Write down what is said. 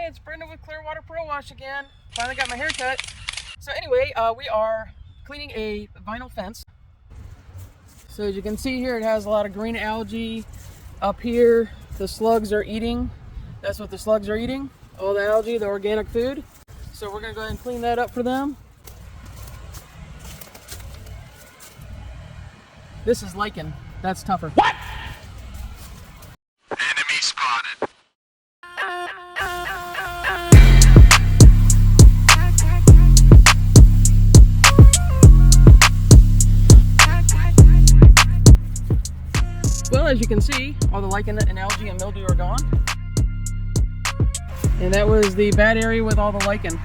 it's Brenda with Clear Water Prowash again. Finally got my hair cut. So anyway, we are cleaning a vinyl fence. So as you can see here, it has a lot of green algae. Up here, the slugs are eating. That's what the slugs are eating. All the algae, the organic food. So we're gonna go ahead and clean that up for them. This is lichen. That's tougher. What? Enemy spotted. Well, as you can see, all the lichen and algae and mildew are gone. And that was the bad area with all the lichen.